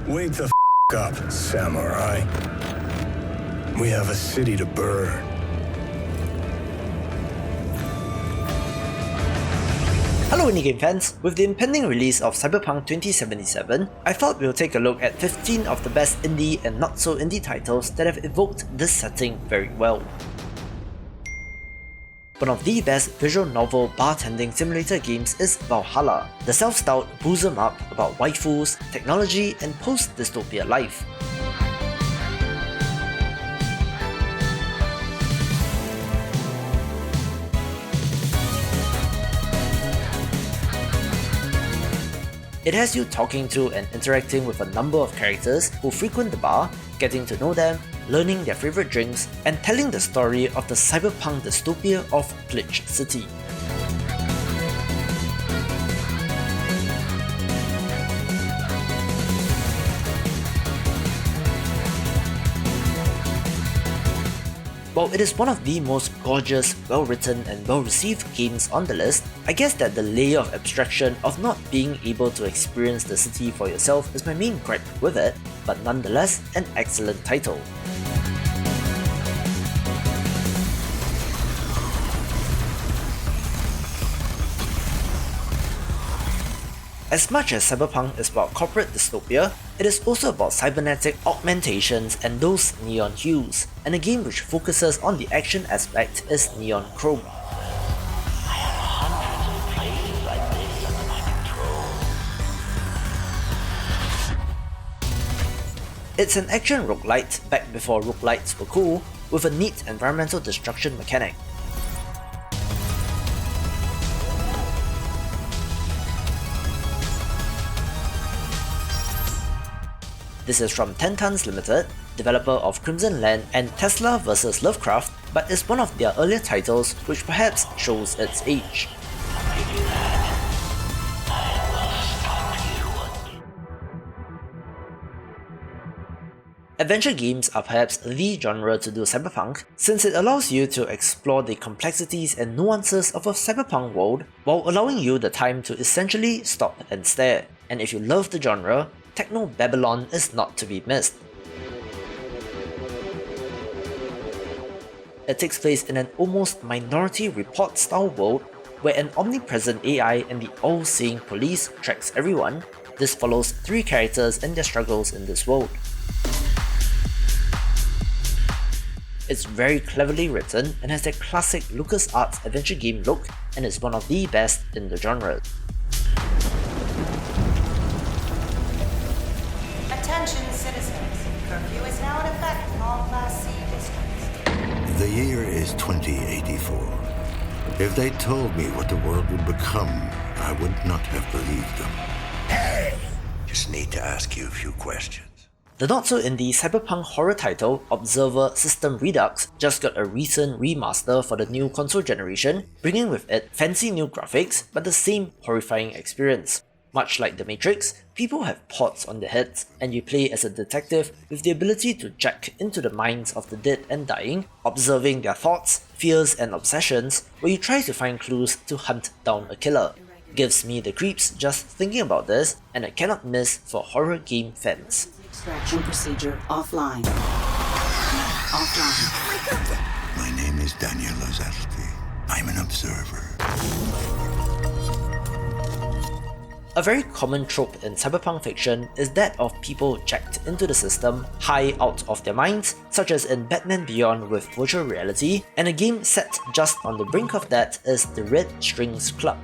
Wake the up, samurai. We have a city to burn. Hello indie game fans, with the impending release of Cyberpunk 2077, I thought we'll take a look at 15 of the best indie and not so indie titles that have evoked this setting very well. One of the best visual novel bartending simulator games is Valhalla, the self-styled booze 'em up about waifus, technology, and post-dystopia life. It has you talking to and interacting with a number of characters who frequent the bar, getting to know them, learning their favorite drinks, and telling the story of the cyberpunk dystopia of Glitch City. While it is one of the most gorgeous, well-written and well-received games on the list, I guess that the layer of abstraction of not being able to experience the city for yourself is my main gripe with it, but nonetheless an excellent title. As much as Cyberpunk is about corporate dystopia, it is also about cybernetic augmentations and those neon hues, and a game which focuses on the action aspect is Neon Chrome. It's an action roguelite back before roguelites were cool, with a neat environmental destruction mechanic. This is from 10 Tons Limited, developer of Crimson Land and Tesla vs Lovecraft, but is one of their earlier titles which perhaps shows its age. Adventure games are perhaps the genre to do Cyberpunk, since it allows you to explore the complexities and nuances of a cyberpunk world while allowing you the time to essentially stop and stare. And if you love the genre, Technobabylon is not to be missed. It takes place in an almost Minority Report style world where an omnipresent AI and the all-seeing police tracks everyone. This follows 3 characters and their struggles in this world. It's very cleverly written and has that classic LucasArts adventure game look and is one of the best in the genre. Attention citizens, curfew is now in effect in all Class C districts. The year is 2084. If they told me what the world would become, I would not have believed them. Hey! Just need to ask you a few questions. The not-so-indie cyberpunk horror title Observer System Redux just got a recent remaster for the new console generation, bringing with it fancy new graphics but the same horrifying experience. Much like The Matrix, people have pods on their heads, and you play as a detective with the ability to jack into the minds of the dead and dying, observing their thoughts, fears and obsessions, where you try to find clues to hunt down a killer. Gives me the creeps just thinking about this, and I cannot miss for horror game fans. Extraction procedure offline. Offline. My name is Daniel Lazarti. I'm an observer. A very common trope in cyberpunk fiction is that of people jacked into the system, high out of their minds, such as in Batman Beyond with virtual reality, and a game set just on the brink of that is the Red Strings Club.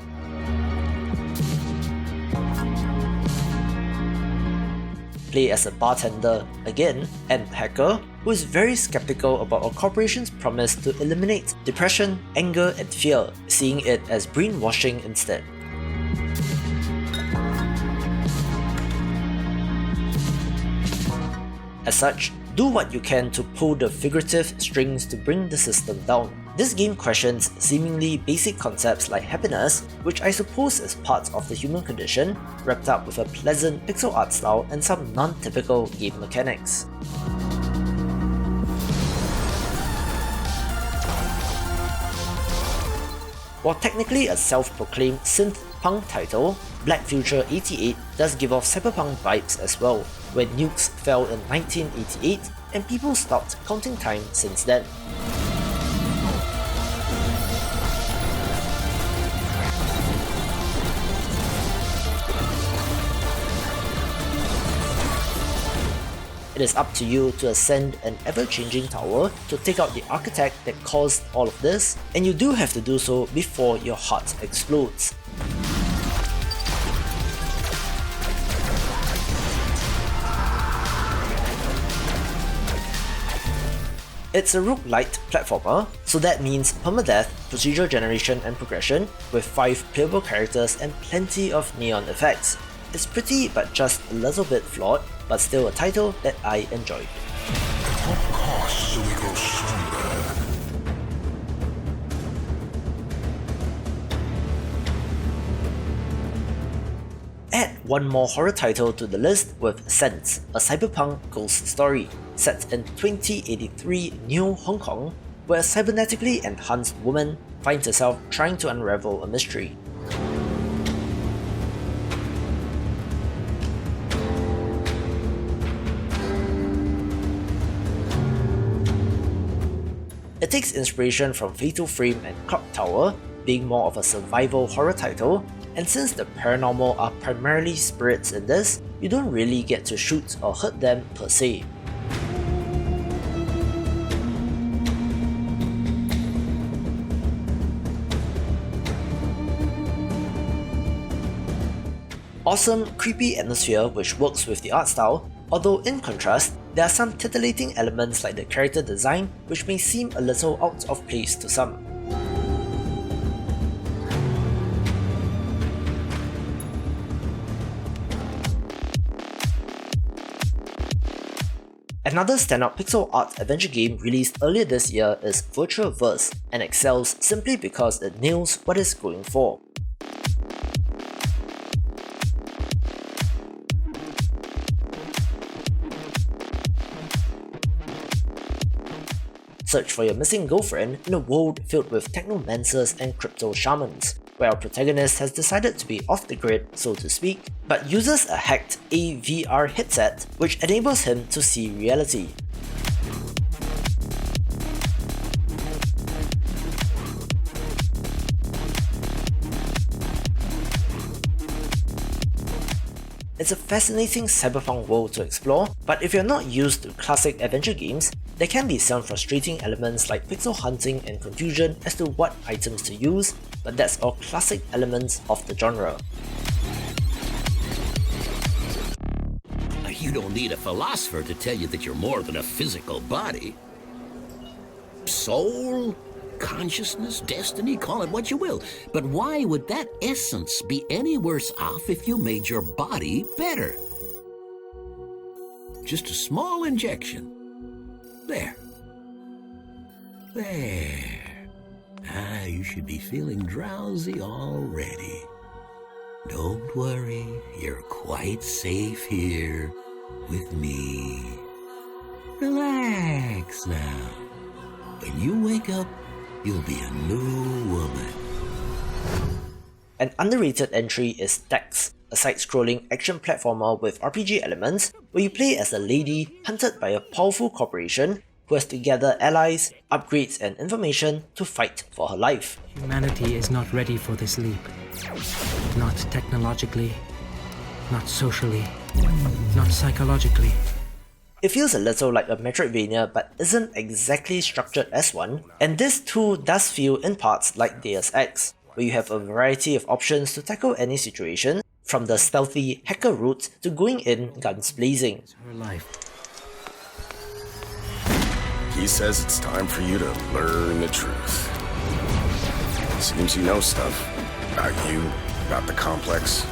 Play as a bartender, again, and hacker, who is very skeptical about a corporation's promise to eliminate depression, anger, and fear, seeing it as brainwashing instead. As such, do what you can to pull the figurative strings to bring the system down. This game questions seemingly basic concepts like happiness, which I suppose is part of the human condition, wrapped up with a pleasant pixel art style and some non-typical game mechanics. While technically a self-proclaimed synth-punk title, Black Future 88 does give off cyberpunk vibes as well. when nukes fell in 1988 and people stopped counting time since then. It is up to you to ascend an ever-changing tower to take out the architect that caused all of this, and you do have to do so before your heart explodes. It's a roguelite platformer, so that means permadeath, procedural generation and progression, with 5 playable characters and plenty of neon effects. It's pretty but just a little bit flawed, but still a title that I enjoyed. What cost do we grow stronger? Add one more horror title to the list with Sense, a cyberpunk ghost story, set in 2083 New Hong Kong, where a cybernetically enhanced woman finds herself trying to unravel a mystery. It takes inspiration from Fatal Frame and Clock Tower, being more of a survival horror title, and since the paranormal are primarily spirits in this, you don't really get to shoot or hurt them per se. Awesome, creepy atmosphere which works with the art style, although in contrast, there are some titillating elements like the character design which may seem a little out of place to some. Another standout pixel art adventure game released earlier this year is Virtuaverse, and excels simply because it nails what it's going for. Search for your missing girlfriend in a world filled with technomancers and crypto shamans, where our protagonist has decided to be off the grid, so to speak, but uses a hacked AVR headset which enables him to see reality. It's a fascinating cyberpunk world to explore, but if you're not used to classic adventure games, there can be some frustrating elements like pixel hunting and confusion as to what items to use, but that's all classic elements of the genre. You don't need a philosopher to tell you that you're more than a physical body. Soul, consciousness, destiny, call it what you will. But why would that essence be any worse off if you made your body better? Just a small injection. There. You should be feeling drowsy already. Don't worry, you're quite safe here with me. Relax now. When you wake up, you'll be a new woman. An underrated entry is Dex, a side-scrolling action platformer with RPG elements where you play as a lady hunted by a powerful corporation who has to gather allies, upgrades and information to fight for her life. Humanity is not ready for this leap. Not technologically, not socially, not psychologically. It feels a little like a Metroidvania but isn't exactly structured as one, and this too does feel in parts like Deus Ex, where you have a variety of options to tackle any situation, from the stealthy hacker route to going in guns blazing. Her life. He says it's time for you to learn the truth. Seems you know stuff. About you, about the complex.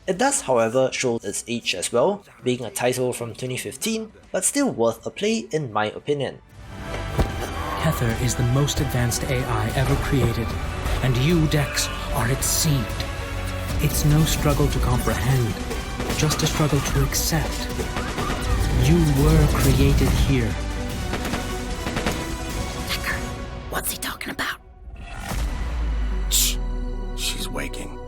It does, however, show its age as well, being a title from 2015, but still worth a play in my opinion. Heather is the most advanced AI ever created, and you, Dex, are its seed. It's no struggle to comprehend, just a struggle to accept. You were created here. Hacker, what's he talking about? Shh. She's waking.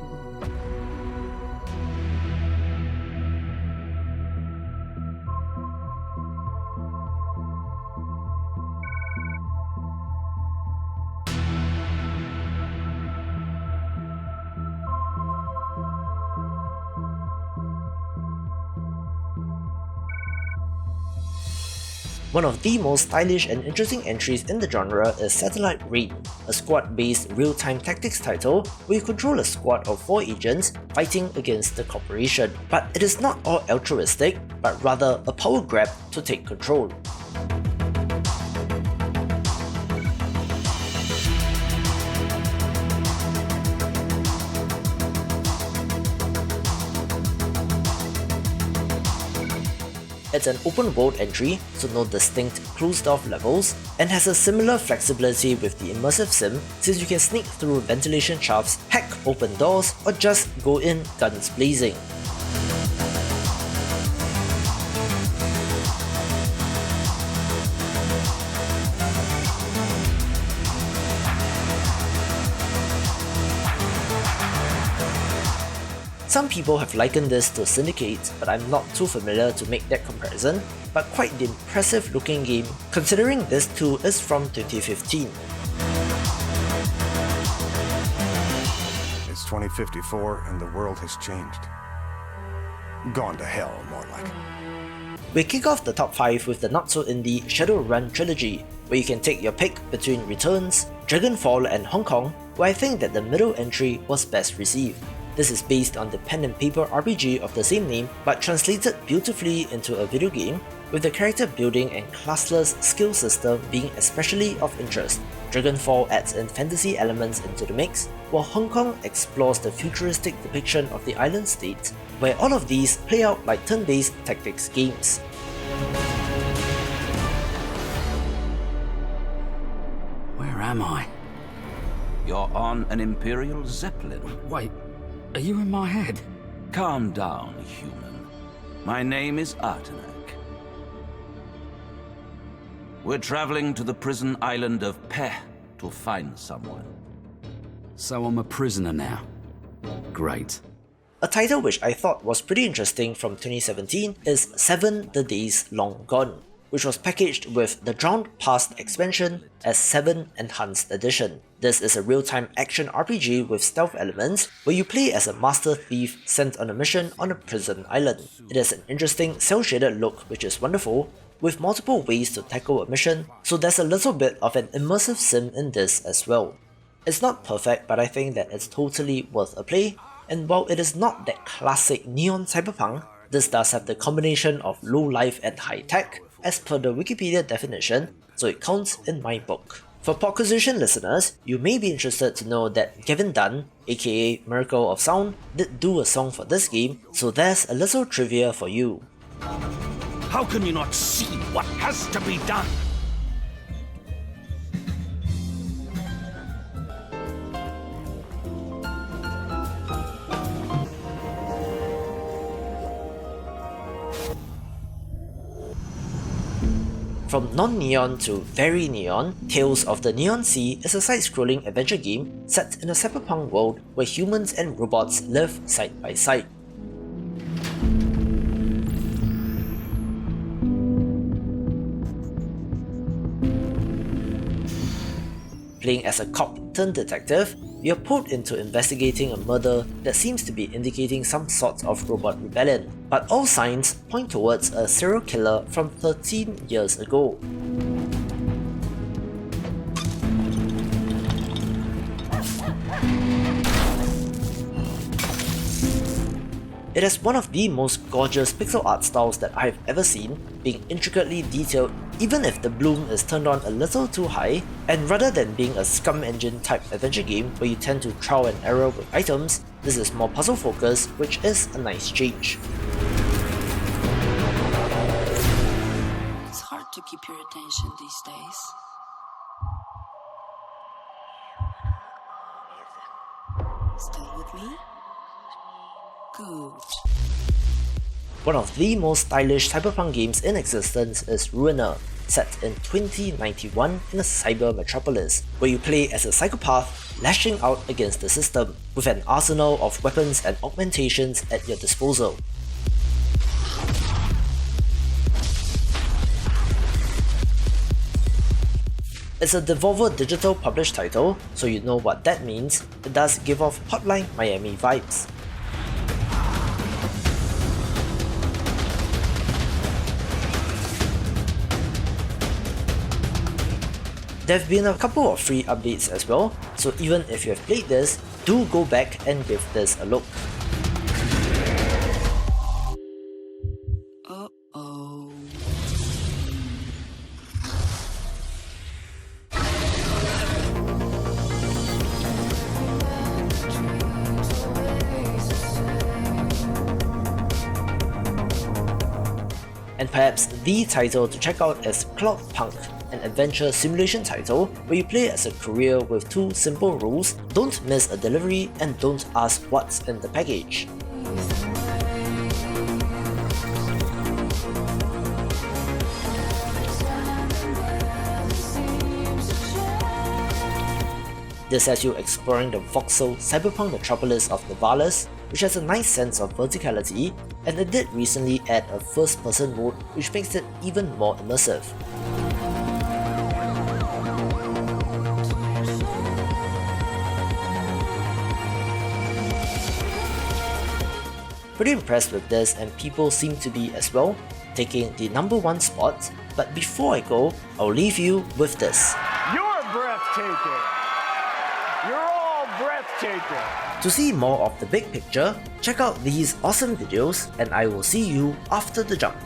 One of the most stylish and interesting entries in the genre is Satellite Raid, a squad-based real-time tactics title where you control a squad of 4 agents fighting against the corporation. But it is not all altruistic, but rather a power grab to take control. It's an open world entry, so no distinct closed off levels, and has a similar flexibility with the immersive sim since you can sneak through ventilation shafts, hack open doors, or just go in guns blazing. Some people have likened this to Syndicate, but I'm not too familiar to make that comparison, but quite the impressive looking game considering this too is from 2015. It's 2054 and the world has changed. Gone to hell, more like. We kick off the top 5 with the not-so-indie Shadowrun trilogy, where you can take your pick between Returns, Dragonfall and Hong Kong, where I think that the middle entry was best received. This is based on the pen and paper RPG of the same name, but translated beautifully into a video game, with the character building and classless skill system being especially of interest. Dragonfall adds in fantasy elements into the mix, while Hong Kong explores the futuristic depiction of the island state, where all of these play out like turn-based tactics games. Where am I? You're on an Imperial Zeppelin. Wait, are you in my head? Calm down, human. My name is Artenak. We're traveling to the prison island of Peh to find someone. So I'm a prisoner now. Great. A title which I thought was pretty interesting from 2017 is 7 The Days Long Gone, which was packaged with the Drowned Past expansion as 7 Enhanced Edition. This is a real-time action RPG with stealth elements where you play as a master thief sent on a mission on a prison island. It has an interesting cel-shaded look which is wonderful, with multiple ways to tackle a mission, so there's a little bit of an immersive sim in this as well. It's not perfect, but I think that it's totally worth a play, and while it is not that classic neon cyberpunk, this does have the combination of low life and high tech, as per the Wikipedia definition, so it counts in my book. For Podquisition listeners, you may be interested to know that Gavin Dunn, aka Miracle of Sound, did do a song for this game, so there's a little trivia for you. How can you not see what has to be done? From non-neon to very neon, Tales of the Neon Sea is a side-scrolling adventure game set in a cyberpunk world where humans and robots live side by side. Playing as a cop-turned-detective, you're pulled into investigating a murder that seems to be indicating some sort of robot rebellion, but all signs point towards a serial killer from 13 years ago. It has one of the most gorgeous pixel art styles that I've ever seen, being intricately detailed even if the bloom is turned on a little too high, and rather than being a scum engine type adventure game where you tend to trial and error with items, this is more puzzle focused, which is a nice change. It's hard to keep your attention these days. Still with me? Good. One of the most stylish cyberpunk games in existence is Ruiner, set in 2091 in a cyber metropolis, where you play as a psychopath lashing out against the system, with an arsenal of weapons and augmentations at your disposal. It's a Devolver Digital published title, so you know what that means. It does give off Hotline Miami vibes. There have been a couple of free updates as well, so even if you have played this, do go back and give this a look. Uh-oh. And perhaps the title to check out is Cloudpunk, an adventure simulation title where you play as a courier with two simple rules: don't miss a delivery and don't ask what's in the package. This has you exploring the voxel cyberpunk metropolis of Nivalis, which has a nice sense of verticality, and they did recently add a first-person mode which makes it even more immersive. Pretty impressed with this, and people seem to be as well, taking the #1 spot. But before I go, I'll leave you with this. You're breathtaking! You're all breathtaking! To see more of the big picture, check out these awesome videos, and I will see you after the jump.